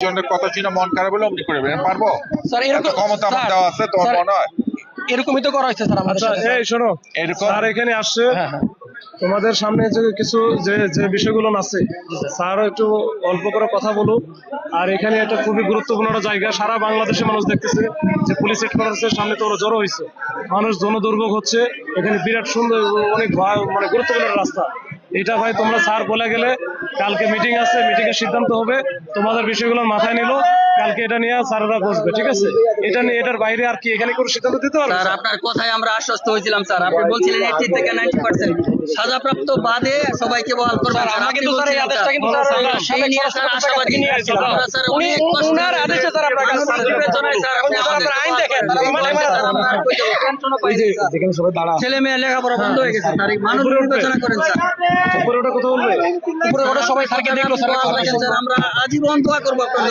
জনের কথা শুনে মন খারাপ হলে অমনি করে দেবেন, পারবো স্যার এত ক্ষমতা আমার দেওয়া আছে তোমার মনে হয়? এরকমই তো করা হয়েছে স্যার আমাদের সাথে। এই শোনো, এরকম স্যার এখানে আসছে, হ্যাঁ হ্যাঁ তোমাদের সামনে যে কিছু যে যে বিষয়গুলো আছে স্যারও একটু অল্প করে কথা বলুক। আর এখানে একটা খুবই গুরুত্বপূর্ণ একটা জায়গা, সারা বাংলাদেশের মানুষ দেখতেছে যে পুলিশ হেডকোয়ার্টারের সামনে তো জড়ো হয়েছে, মানুষ জনদুর্ভোগ হচ্ছে, এখানে বিরাট সুন্দর অনেক মানে গুরুত্বপূর্ণ একটা রাস্তা। এটা ভাই তোমরা স্যার বলে গেলে, কালকে মিটিং আছে, মিটিং এর সিদ্ধান্ত হবে, তোমাদের বিষয়গুলো মাথায় নিল, কালকে এটা নিয়ে স্যাররা বসবে, ঠিক আছে? এটা নিয়ে এটার বাইরে আর কি এখানে কোনো সিদ্ধান্ত দিতে পারবে? স্যার আপনার কথায় আমরা আশ্বস্ত হয়েছিলাম স্যার, আপনি বলছিলেন 80 থেকে 90% সাজাপ্রাপ্ত বাদে সবাইকে বহাল করবেন। স্যার আমরা কিন্তু স্যার এই আদেশটা কিন্তু স্যার আমরা সেই নিয়ে স্যার আশাবাদী। আমরা স্যার অনেক কষ্ট উনার আদেশে স্যার আপনার কাছে মানুষের বিবেচনায় স্যার আপনি আমাদের আইন দেখেন যেখানে সবাই দাঁড়া, ছেলে মেয়ে লেখাপড়া বন্ধ হয়ে গেছে স্যার, এই মানুষ বিবেচনা করেন স্যার। উপরে ওটা কথা বলবে, উপরে ওটা সবাই স্যারকে দেখলো স্যার আমরা আজীবন দোয়া করবো আপনার